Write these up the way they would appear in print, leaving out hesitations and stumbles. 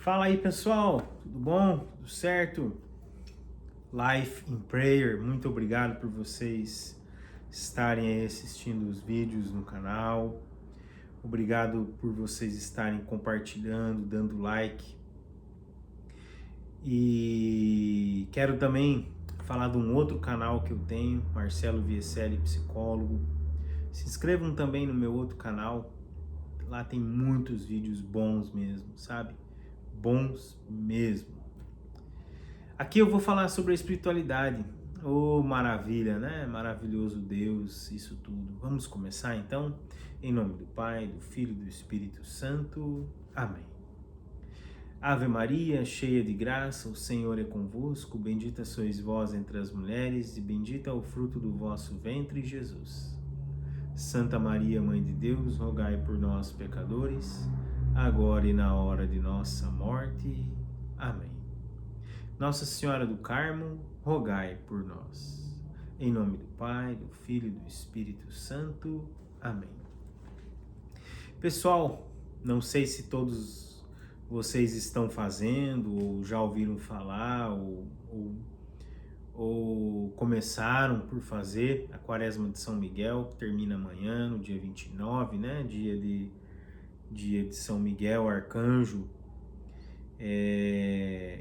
Fala aí, pessoal, tudo bom? Tudo certo? Life in Prayer, muito obrigado por vocês estarem aí assistindo os vídeos no canal. Obrigado por vocês estarem compartilhando, dando like. E quero também falar de um outro canal que eu tenho, Marcelo Vieselli, psicólogo. Se inscrevam também no meu outro canal. Lá tem muitos vídeos bons mesmo, sabe? Bons mesmo. Aqui eu vou falar sobre a espiritualidade. Oh, maravilha, né? Maravilhoso Deus, isso tudo. Vamos começar então? Em nome do Pai, do Filho e do Espírito Santo. Amém. Ave Maria, cheia de graça, o Senhor é convosco. Bendita sois vós entre as mulheres, e bendito é o fruto do vosso ventre, Jesus. Santa Maria, Mãe de Deus, rogai por nós, pecadores, agora e na hora de nossa morte. Amém. Nossa Senhora do Carmo, rogai por nós. Em nome do Pai, do Filho e do Espírito Santo. Amém. Pessoal, não sei se todos vocês estão fazendo, ou já ouviram falar, ou começaram por fazer a Quaresma de São Miguel, que termina amanhã, no dia 29, né? Dia de São Miguel, Arcanjo.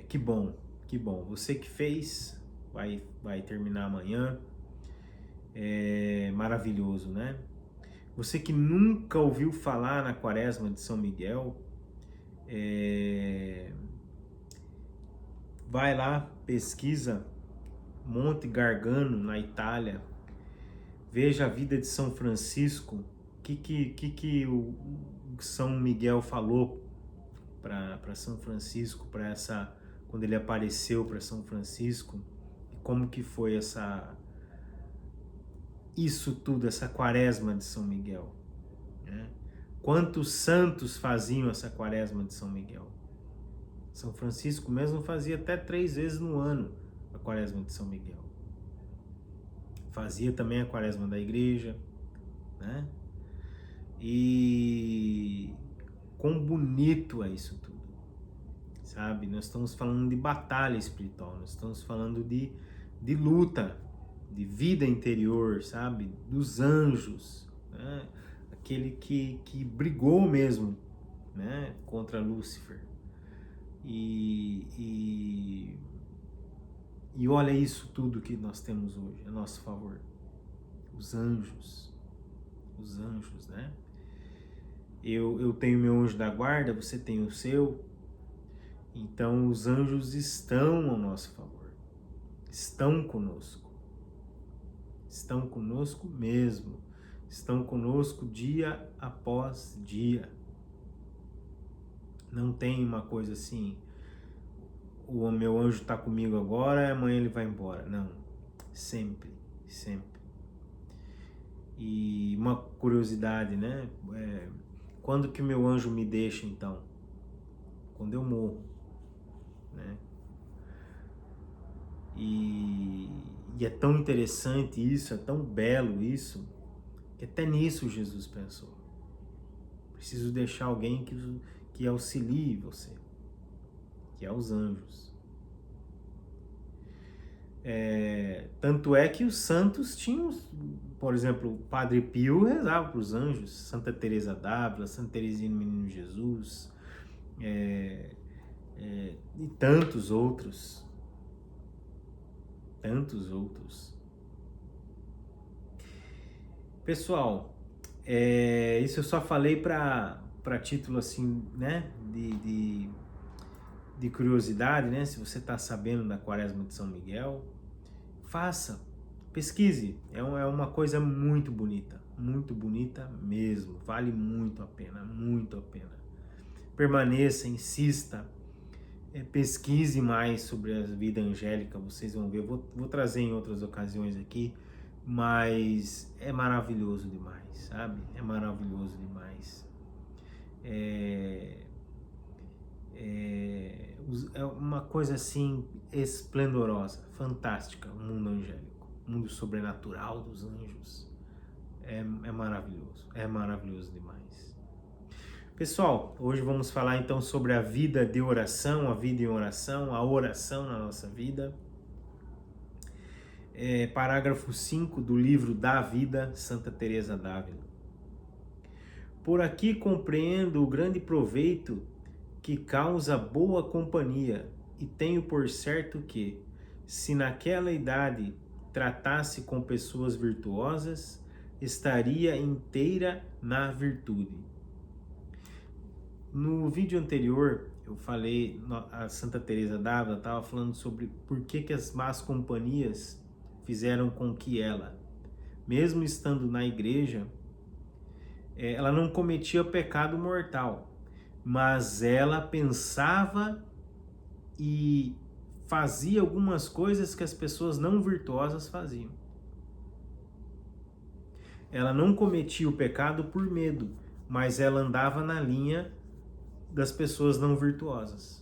Que bom. Que bom, você que fez, vai terminar amanhã, maravilhoso, né? Você que nunca ouviu falar na Quaresma de São Miguel, vai lá, pesquisa Monte Gargano, na Itália, veja a vida de São Francisco, o que o São Miguel falou para São Francisco, quando ele apareceu para São Francisco, e como que foi isso tudo, essa Quaresma de São Miguel, né? Quantos santos faziam essa Quaresma de São Miguel? São Francisco mesmo fazia até 3 vezes no ano a Quaresma de São Miguel. Fazia também a Quaresma da igreja, né? E quão bonito é isso tudo, sabe? Nós estamos falando de batalha espiritual, nós estamos falando de luta, de vida interior, sabe? Dos anjos, né? Aquele que brigou mesmo, né? Contra Lúcifer. E olha isso tudo que nós temos hoje a nosso favor. Os anjos, né? Eu tenho meu anjo da guarda, você tem o seu. Então os anjos estão ao nosso favor, estão conosco mesmo, estão conosco dia após dia. Não tem uma coisa assim, o meu anjo está comigo agora, amanhã ele vai embora. Não, sempre, sempre. E uma curiosidade, né? Quando que o meu anjo me deixa então? Quando eu morro, né? E é tão interessante isso, é tão belo isso, que até nisso Jesus pensou. Preciso deixar alguém que auxilie você, que é os anjos. Tanto é que os santos tinham, por exemplo, o Padre Pio rezava para os anjos, Santa Teresa d'Ávila, Santa Teresinha do Menino Jesus, e tantos outros. Pessoal, isso eu só falei para título assim, né, de curiosidade, né? Se você está sabendo da Quaresma de São Miguel, faça, pesquise. É uma coisa muito bonita mesmo. Vale muito a pena, muito a pena. Permaneça, insista, pesquise mais sobre a vida angélica. Vocês vão ver. Eu vou trazer em outras ocasiões aqui, mas é maravilhoso demais, sabe? É maravilhoso demais. É uma coisa assim esplendorosa, fantástica, o mundo angélico, o mundo sobrenatural dos anjos. É maravilhoso demais. Pessoal, hoje vamos falar então sobre a vida de oração, a vida em oração, a oração na nossa vida. Parágrafo 5 do livro Da Vida, Santa Teresa d'Ávila. Por aqui compreendo o grande proveito que causa boa companhia, e tenho por certo que, se naquela idade tratasse com pessoas virtuosas, estaria inteira na virtude. No vídeo anterior, eu falei, a Santa Teresa d'Ávila estava falando sobre por que as más companhias fizeram com que ela, mesmo estando na igreja, ela não cometia pecado mortal, mas ela pensava e fazia algumas coisas que as pessoas não virtuosas faziam. Ela não cometia o pecado por medo, mas ela andava na linha das pessoas não virtuosas.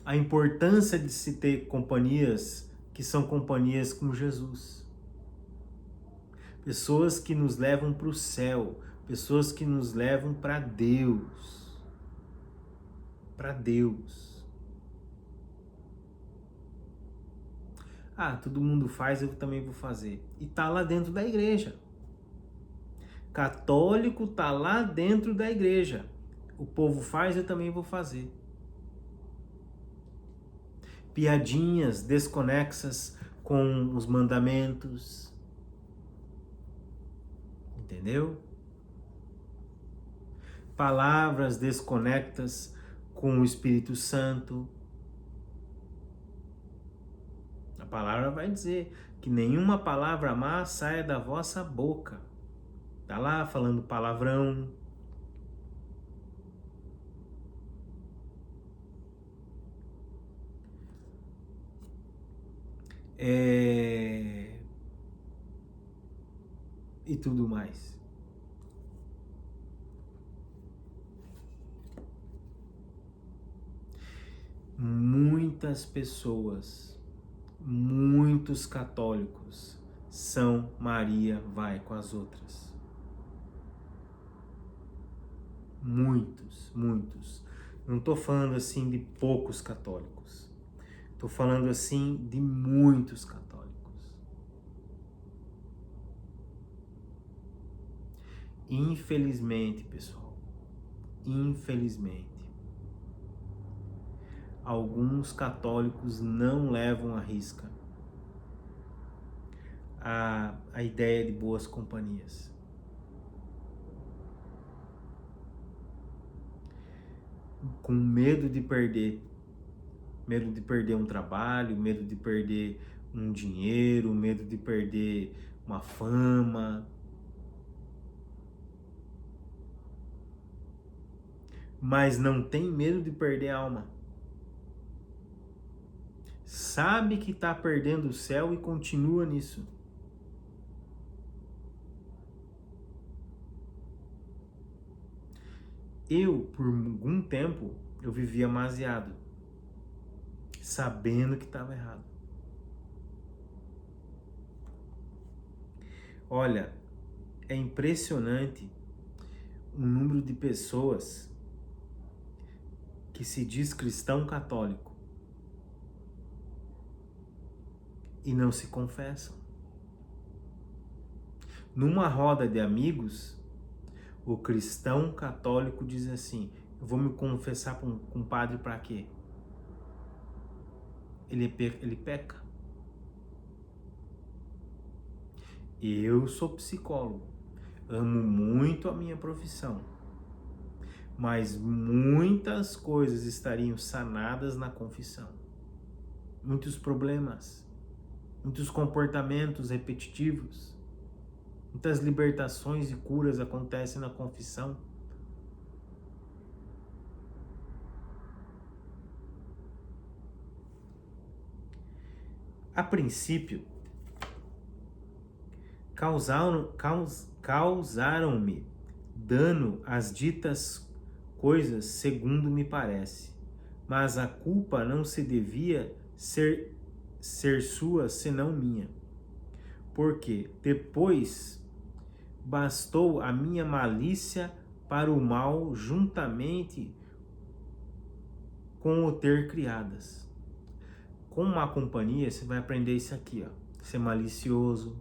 A importância de se ter companhias que são companhias com Jesus. Pessoas que nos levam para o céu, pessoas que nos levam para Deus. Para Deus. Ah, todo mundo faz, eu também vou fazer. E tá lá dentro da igreja. Católico tá lá dentro da igreja. O povo faz, eu também vou fazer. Piadinhas desconexas com os mandamentos. Entendeu? Palavras desconectas com o Espírito Santo. A palavra vai dizer que nenhuma palavra má saia da vossa boca. Tá lá falando palavrão. E tudo mais. Muitas pessoas, muitos católicos, São Maria vai com as outras. Muitos, muitos. Não estou falando assim de poucos católicos. Estou falando assim de muitos católicos. Infelizmente, pessoal, infelizmente, alguns católicos não levam à risca a ideia de boas companhias. Com medo de perder um trabalho, medo de perder um dinheiro, medo de perder uma fama. Mas não tem medo de perder a alma. Sabe que está perdendo o céu e continua nisso. Eu, por algum tempo, eu vivia amasiado, sabendo que estava errado. Olha, é impressionante o número de pessoas que se diz cristão católico e não se confessam. Numa roda de amigos, o cristão católico diz assim: eu vou me confessar com um padre para quê? Ele peca. Eu sou psicólogo, amo muito a minha profissão, mas muitas coisas estariam sanadas na confissão. Muitos problemas, muitos comportamentos repetitivos, muitas libertações e curas acontecem na confissão. A princípio, causaram-me dano as ditas coisas, segundo me parece, mas a culpa não se devia ser sua, senão minha. Porque depois bastou a minha malícia para o mal juntamente com o ter criadas. Com má companhia, você vai aprender isso aqui, ó. Ser malicioso,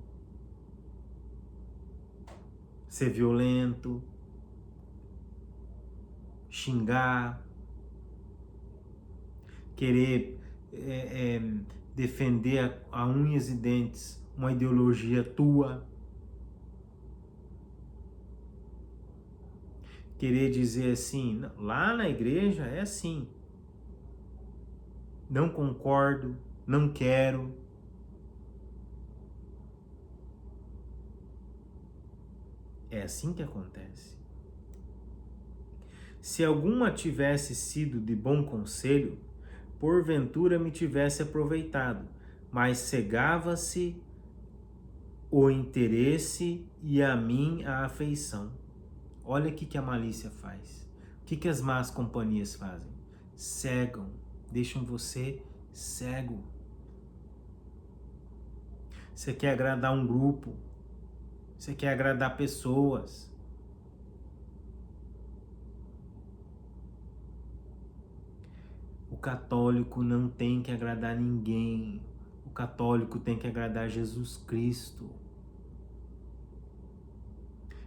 ser violento, xingar, querer defender a unhas e dentes uma ideologia tua, querer dizer assim, lá na igreja é assim, não concordo, não quero. É assim que acontece. Se alguma tivesse sido de bom conselho, porventura me tivesse aproveitado, mas cegava-se o interesse e a mim a afeição. Olha o que a malícia faz. O que as más companhias fazem? Cegam, deixam você cego. Você quer agradar um grupo, você quer agradar pessoas. O católico não tem que agradar ninguém. O católico tem que agradar Jesus Cristo.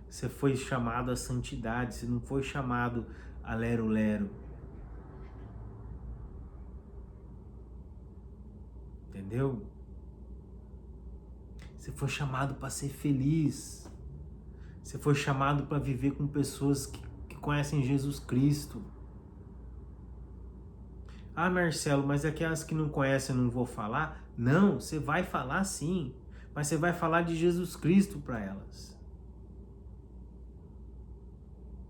Você foi chamado à santidade, você não foi chamado a lero-lero. Entendeu? Você foi chamado para ser feliz. Você foi chamado para viver com pessoas que conhecem Jesus Cristo. Ah, Marcelo, mas aquelas que não conhecem eu não vou falar? Não, você vai falar sim. Mas você vai falar de Jesus Cristo para elas.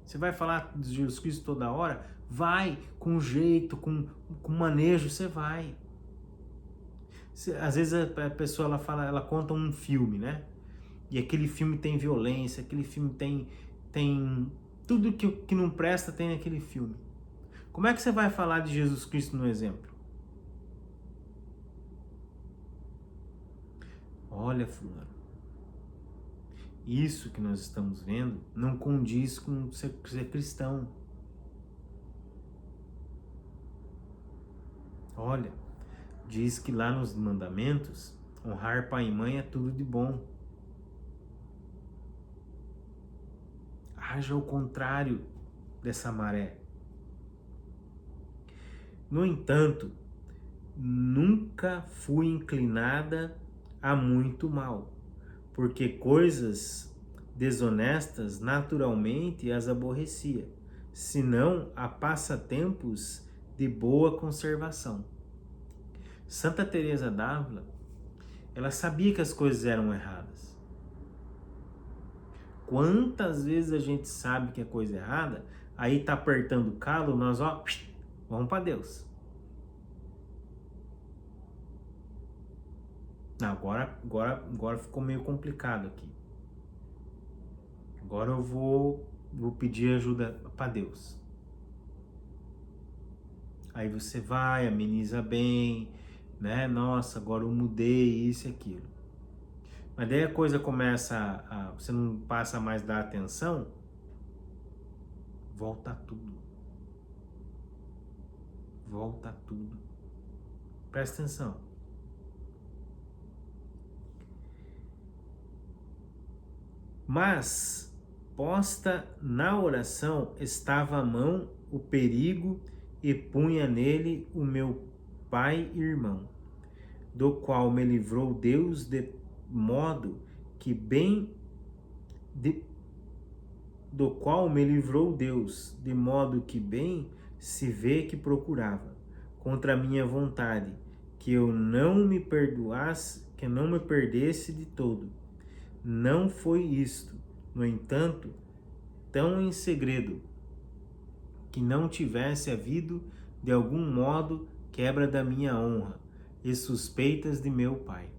Você vai falar de Jesus Cristo toda hora? Vai, com jeito, com manejo, você vai. Às vezes a pessoa ela conta um filme, né? E aquele filme tem violência, aquele filme tem tudo que não presta tem naquele filme. Como é que você vai falar de Jesus Cristo no exemplo? Olha, fulano, isso que nós estamos vendo não condiz com ser cristão. Olha, diz que lá nos mandamentos, honrar pai e mãe é tudo de bom. Haja ao contrário dessa maré. No entanto, nunca fui inclinada a muito mal, porque coisas desonestas naturalmente as aborrecia, senão a passatempos de boa conservação. Santa Teresa d'Ávila, ela sabia que as coisas eram erradas. Quantas vezes a gente sabe que é coisa errada, aí tá apertando o calo, nós vamos para Deus. Agora ficou meio complicado aqui. Agora eu vou pedir ajuda para Deus. Aí você vai, ameniza bem, né? Nossa, agora eu mudei isso e aquilo. Mas daí a coisa começa você não passa mais a dar atenção, volta tudo. Volta tudo. Presta atenção. Mas, posta na oração, estava à mão o perigo e punha nele o meu pai e irmão, do qual me livrou Deus de modo que bem se vê que procurava, contra a minha vontade, que eu não me perdesse de todo. Não foi isto, no entanto, tão em segredo, que não tivesse havido, de algum modo, quebra da minha honra e suspeitas de meu pai.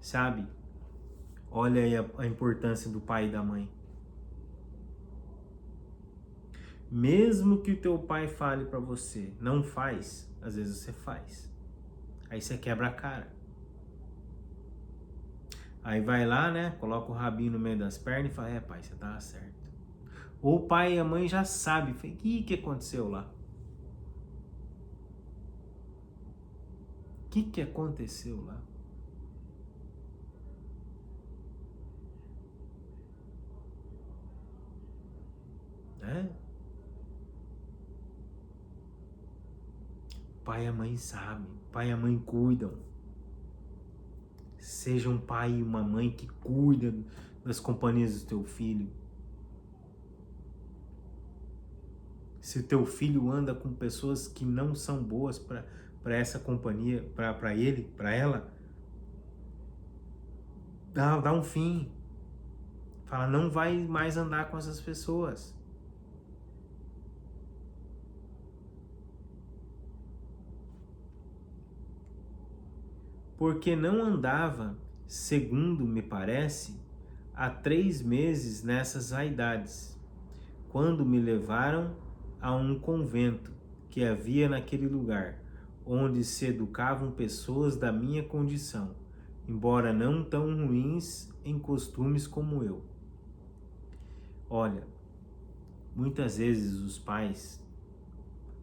Sabe? Olha aí a importância do pai e da mãe. Mesmo que o teu pai fale para você, não faz, às vezes você faz. Aí você quebra a cara. Aí vai lá, né? Coloca o rabinho no meio das pernas e fala, pai, você tava certo. Ou o pai e a mãe já sabem, o que aconteceu lá? O que aconteceu lá? Né? Pai e a mãe sabem, pai e a mãe cuidam. Seja um pai e uma mãe que cuidam das companhias do teu filho. Se o teu filho anda com pessoas que não são boas para essa companhia, para ele, para ela, dá um fim. Fala, não vai mais andar com essas pessoas. Porque não andava, segundo me parece, há 3 meses nessas vaidades, quando me levaram a um convento que havia naquele lugar, onde se educavam pessoas da minha condição, embora não tão ruins em costumes como eu. Olha, muitas vezes os pais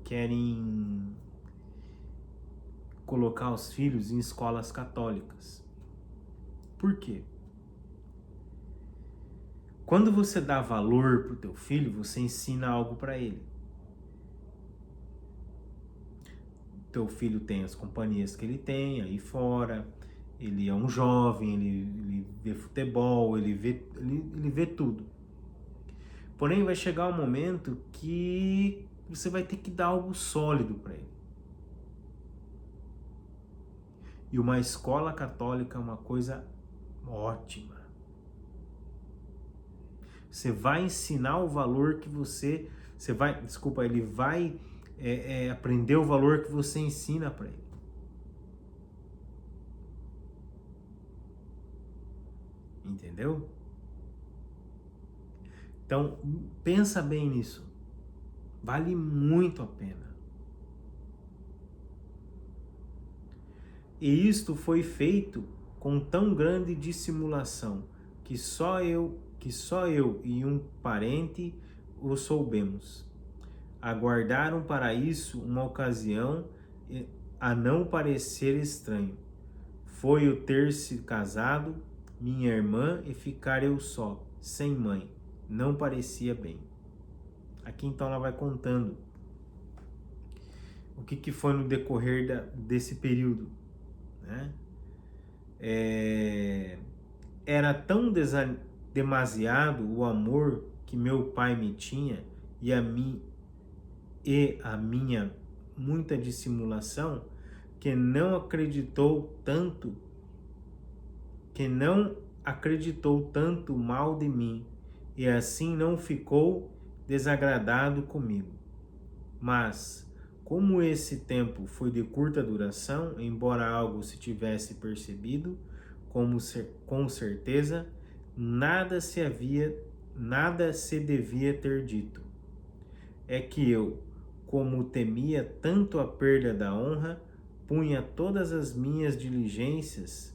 querem colocar os filhos em escolas católicas. Por quê? Quando você dá valor para o teu filho, você ensina algo para ele. Teu filho tem as companhias que ele tem aí fora, ele é um jovem, ele vê futebol, ele vê tudo. Porém, vai chegar um momento que você vai ter que dar algo sólido para ele. E uma escola católica é uma coisa ótima. Você vai ensinar o valor que ele vai aprender o valor que você ensina para ele. Entendeu? Então, pensa bem nisso. Vale muito a pena. E isto foi feito com tão grande dissimulação que só eu e um parente o soubemos. Aguardaram para isso uma ocasião a não parecer estranho. Foi o ter se casado minha irmã e ficar eu só, sem mãe. Não parecia bem. Aqui então ela vai contando o que foi no decorrer desse período. Né? Era tão demasiado o amor que meu pai me tinha e a minha muita dissimulação que não acreditou tanto mal de mim e assim não ficou desagradado comigo. Mas como esse tempo foi de curta duração, embora algo se tivesse percebido, com certeza, nada se devia ter dito. É que eu, como temia tanto a perda da honra, punha todas as minhas diligências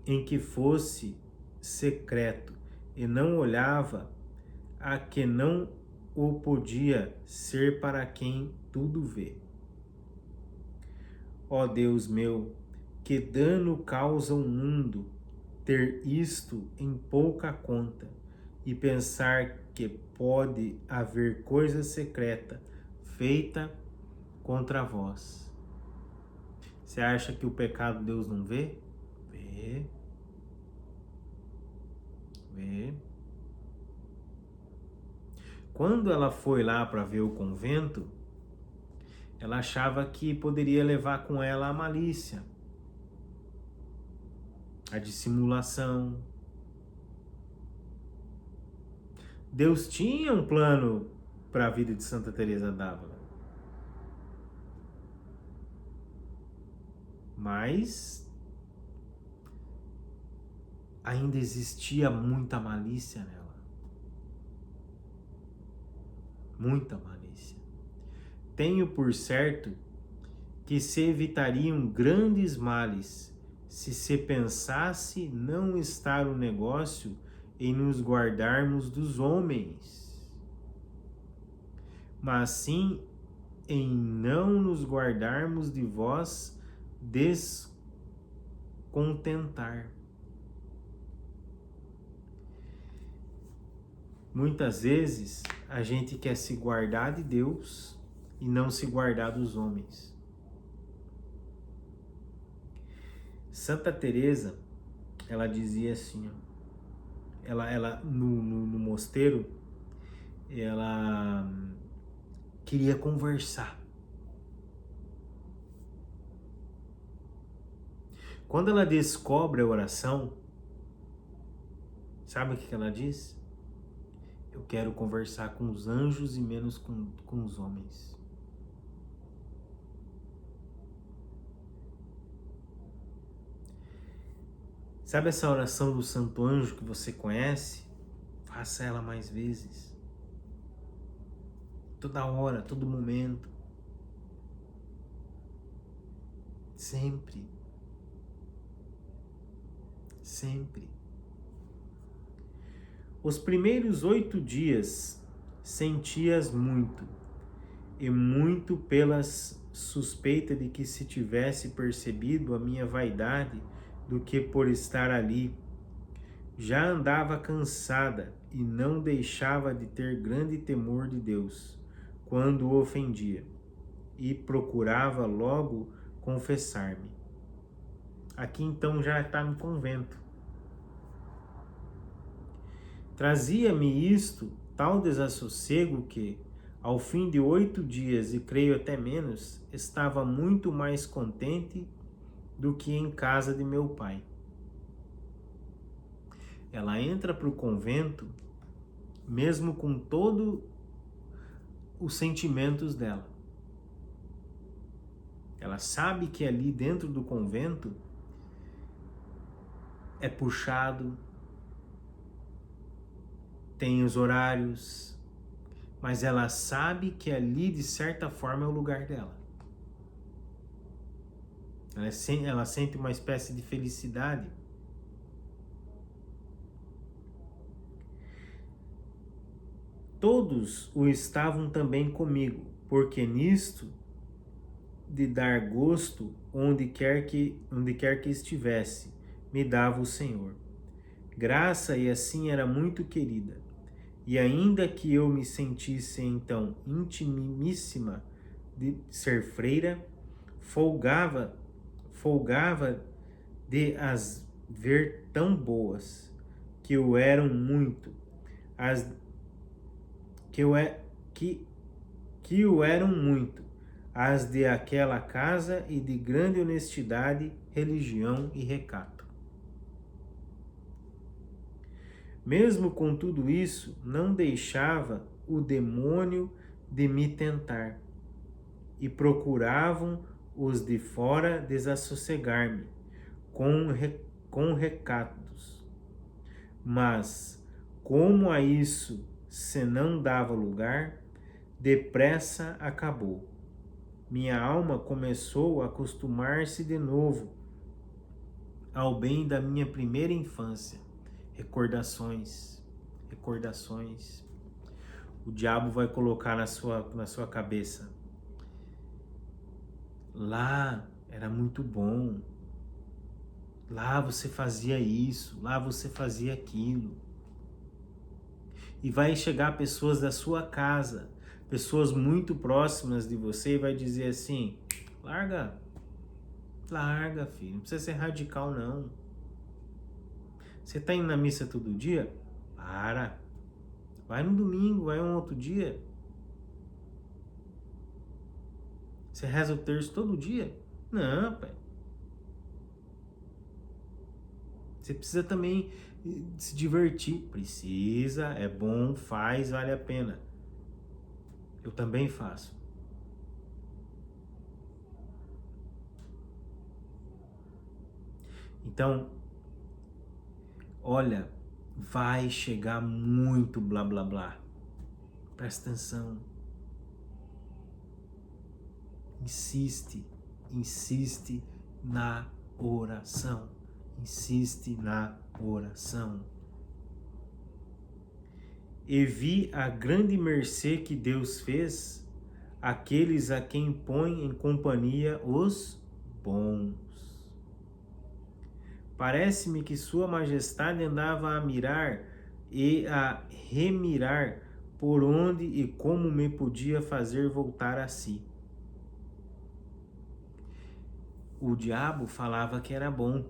em que fosse secreto e não olhava a que não o podia ser para quem tudo vê. Ó Deus meu, que dano causa o mundo ter isto em pouca conta e pensar que pode haver coisa secreta feita contra vós. Você acha que o pecado Deus não vê? Vê. Vê. Quando ela foi lá para ver o convento, ela achava que poderia levar com ela a malícia, a dissimulação. Deus tinha um plano para a vida de Santa Teresa d'Ávila. Mas ainda existia muita malícia nela. Muita malícia. Tenho por certo que se evitariam grandes males se se pensasse não estar o negócio em nos guardarmos dos homens, mas sim em não nos guardarmos de vós descontentar. Muitas vezes a gente quer se guardar de Deus e não se guardar dos homens. Santa Teresa, ela dizia assim, ela no mosteiro, ela queria conversar. Quando ela descobre a oração, sabe o que ela diz? Eu quero conversar com os anjos e menos com os homens. Sabe essa oração do Santo Anjo que você conhece? Faça ela mais vezes. Toda hora, todo momento. Sempre. Sempre. Os primeiros 8 dias sentias muito, e muito pelas suspeita de que se tivesse percebido a minha vaidade do que por estar ali. Já andava cansada e não deixava de ter grande temor de Deus quando o ofendia, e procurava logo confessar-me. Aqui então já está no convento. Trazia-me isto tal desassossego que, ao fim de 8 dias, e creio até menos, estava muito mais contente do que em casa de meu pai. Ela entra para o convento, mesmo com todos os sentimentos dela. Ela sabe que ali dentro do convento é puxado, tem os horários, mas ela sabe que ali, de certa forma, é o lugar dela. Ela sente uma espécie de felicidade. Todos o estavam também comigo, porque nisto de dar gosto onde quer que estivesse, me dava o Senhor. Graça, e assim era muito querida. E ainda que eu me sentisse então intimíssima de ser freira, folgava de as ver tão boas, que o eram muito, as que o eram muito, as de aquela casa, e de grande honestidade, religião e recato. Mesmo com tudo isso, não deixava o demônio de me tentar, e procuravam os de fora desassossegar-me com recatos. Mas, como a isso se não dava lugar, depressa acabou. Minha alma começou a acostumar-se de novo ao bem da minha primeira infância. Recordações. O diabo vai colocar na sua cabeça. Lá era muito bom. Lá você fazia isso, lá você fazia aquilo. E vai chegar pessoas da sua casa, pessoas muito próximas de você, e vai dizer assim: larga, filho, não precisa ser radical não. Você tá indo na missa todo dia? Para. Vai no domingo, vai um outro dia. Você reza o terço todo dia? Não, pai. Você precisa também se divertir. Precisa, é bom, faz, vale a pena. Eu também faço. Então, olha, vai chegar muito blá blá blá. Presta atenção. Insiste na oração. Insiste na oração. E vi a grande mercê que Deus fez àqueles a quem põe em companhia os bons. Parece-me que Sua Majestade andava a mirar e a remirar por onde e como me podia fazer voltar a si. O diabo falava que era bom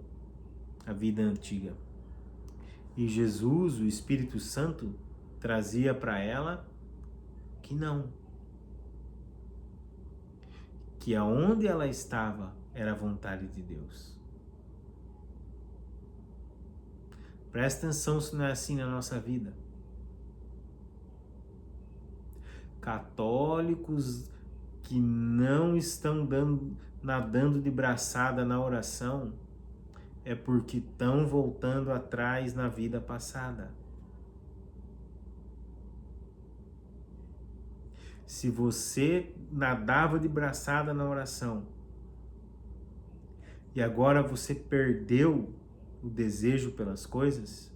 a vida antiga. E Jesus, o Espírito Santo, trazia para ela que não. Que aonde ela estava era a vontade de Deus. Presta atenção se não é assim na nossa vida. Católicos que não estão nadando de braçada na oração é porque estão voltando atrás na vida passada. Se você nadava de braçada na oração e agora você perdeu o desejo pelas coisas,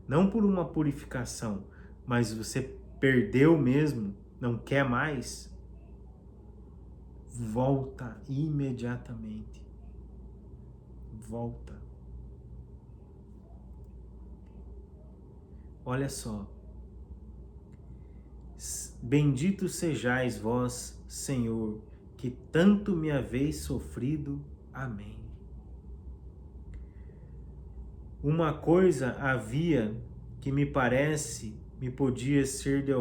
não por uma purificação, mas você perdeu mesmo, não quer mais, volta imediatamente. Volta. Olha só. Bendito sejais vós, Senhor, que tanto me haveis sofrido. Amém. Uma coisa havia que me parece me podia ser de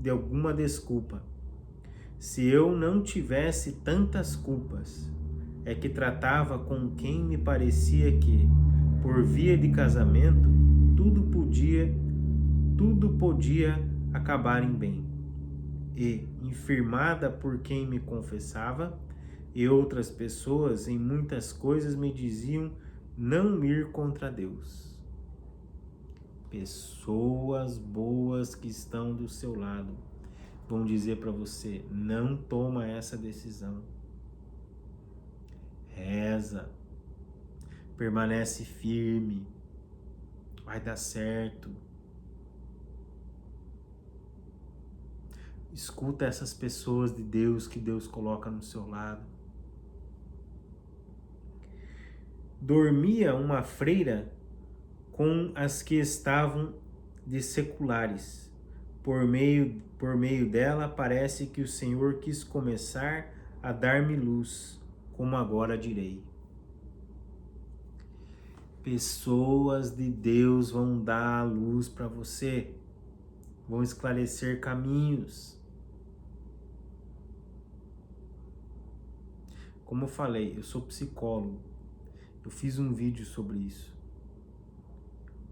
alguma desculpa. Se eu não tivesse tantas culpas, é que tratava com quem me parecia que, por via de casamento, tudo podia acabar em bem. E, infirmada por quem me confessava, e outras pessoas em muitas coisas me diziam não ir contra Deus. Pessoas boas que estão do seu lado vão dizer para você, não toma essa decisão. Reza, permanece firme, vai dar certo. Escuta essas pessoas de Deus que Deus coloca no seu lado. Dormia uma freira com as que estavam de seculares. Por meio dela, parece que o Senhor quis começar a dar-me luz, como agora direi. Pessoas de Deus vão dar a luz para você, vão esclarecer caminhos. Como eu falei, eu sou psicólogo. Eu fiz um vídeo sobre isso.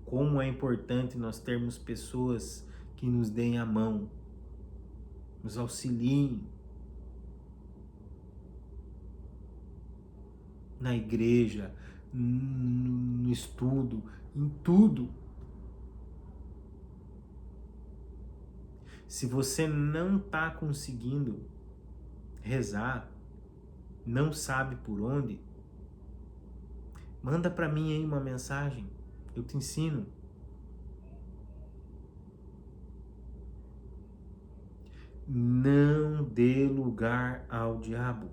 Como é importante nós termos pessoas que nos deem a mão, nos auxiliem na igreja, no estudo, em tudo. Se você não está conseguindo rezar, não sabe por onde, manda para mim aí uma mensagem, eu te ensino. Não dê lugar ao diabo.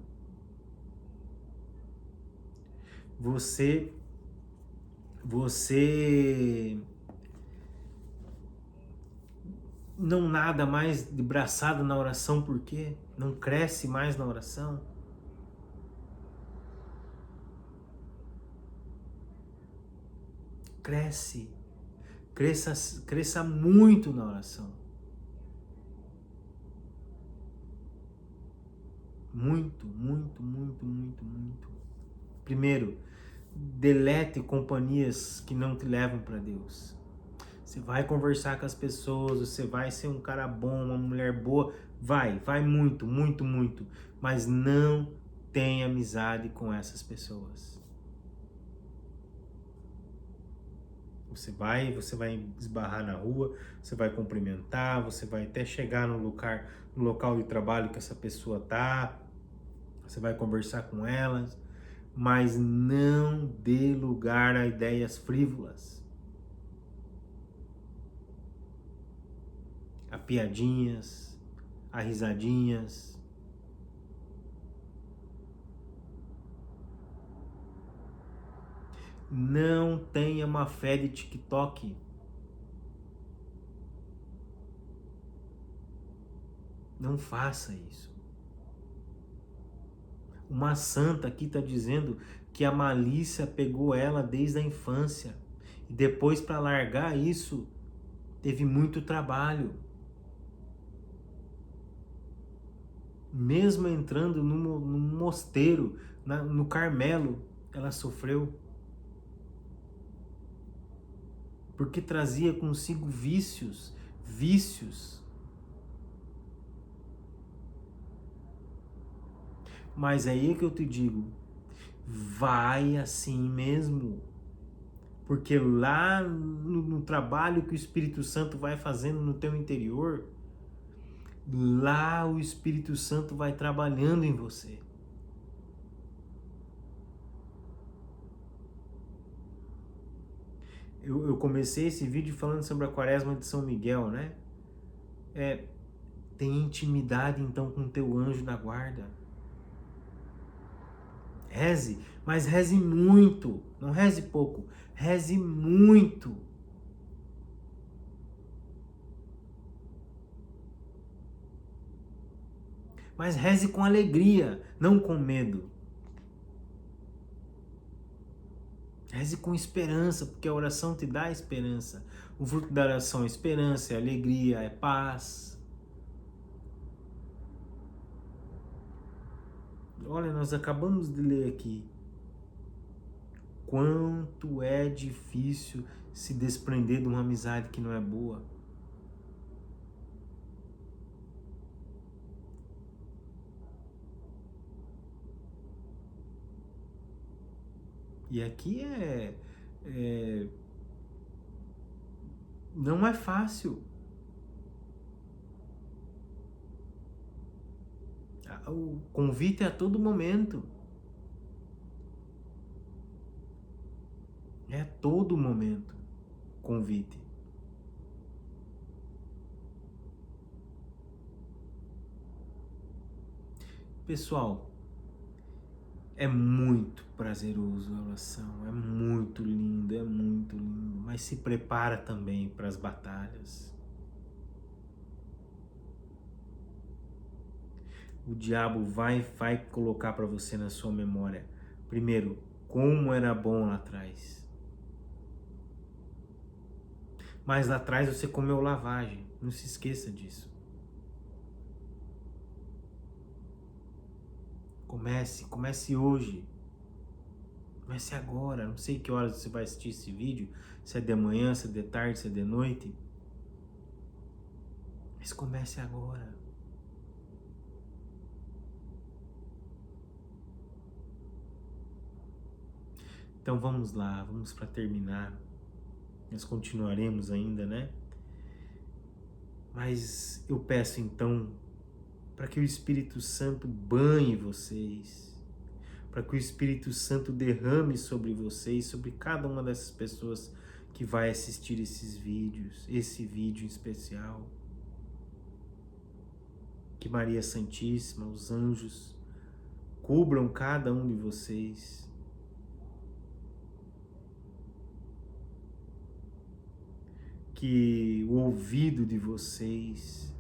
Você não nada mais de braçada na oração, por quê? Não cresce mais na oração? Cresça muito na oração. Muito, muito, muito, muito, muito. Primeiro, delete companhias que não te levam para Deus. Você vai conversar com as pessoas, você vai ser um cara bom, uma mulher boa, vai muito, muito, muito, mas não tenha amizade com essas pessoas. Você vai esbarrar na rua, você vai cumprimentar, você vai até chegar no local de trabalho que essa pessoa tá, você vai conversar com elas, mas não dê lugar a ideias frívolas, a piadinhas, a risadinhas. Não tenha má fé de TikTok. Não faça isso. Uma santa aqui está dizendo que a malícia pegou ela desde a infância. E depois, para largar isso, teve muito trabalho. Mesmo entrando no mosteiro, no Carmelo, ela sofreu. Porque trazia consigo vícios. Mas é aí que eu te digo, vai assim mesmo. Porque lá no trabalho que o Espírito Santo vai fazendo no teu interior, lá o Espírito Santo vai trabalhando em você. Eu comecei esse vídeo falando sobre a Quaresma de São Miguel, né? Tem intimidade então com o teu anjo da guarda. Reze, mas reze muito, não reze pouco, reze muito. Mas reze com alegria, não com medo. Reze com esperança, porque a oração te dá esperança. O fruto da oração é esperança, é alegria, é paz. Olha, nós acabamos de ler aqui. Quanto é difícil se desprender de uma amizade que não é boa. E aqui não é fácil. O convite é a todo momento. É a todo momento convite. Pessoal, é muito prazeroso a oração, é muito lindo, mas se prepara também para as batalhas. O diabo vai colocar para você na sua memória, primeiro, como era bom lá atrás. Mas lá atrás você comeu lavagem, não se esqueça disso. Comece hoje. Comece agora, não sei que horas você vai assistir esse vídeo, se é de manhã, se é de tarde, se é de noite. Mas comece agora. Então vamos lá, vamos para terminar. Nós continuaremos ainda, né? Mas eu peço então para que o Espírito Santo banhe vocês, para que o Espírito Santo derrame sobre vocês, sobre cada uma dessas pessoas que vai assistir esses vídeos, esse vídeo em especial. Que Maria Santíssima, os anjos, cubram cada um de vocês. Que o ouvido de vocês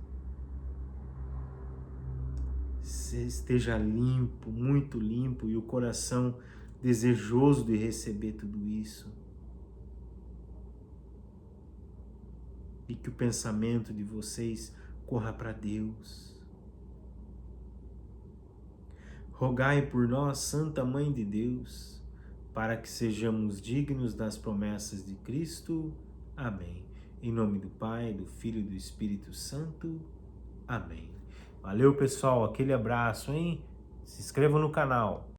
esteja limpo, muito limpo, e o coração desejoso de receber tudo isso. E que o pensamento de vocês corra para Deus. Rogai por nós, Santa Mãe de Deus, para que sejamos dignos das promessas de Cristo. Amém. Em nome do Pai, do Filho e do Espírito Santo. Amém. Valeu, pessoal. Aquele abraço, hein? Se inscreva no canal.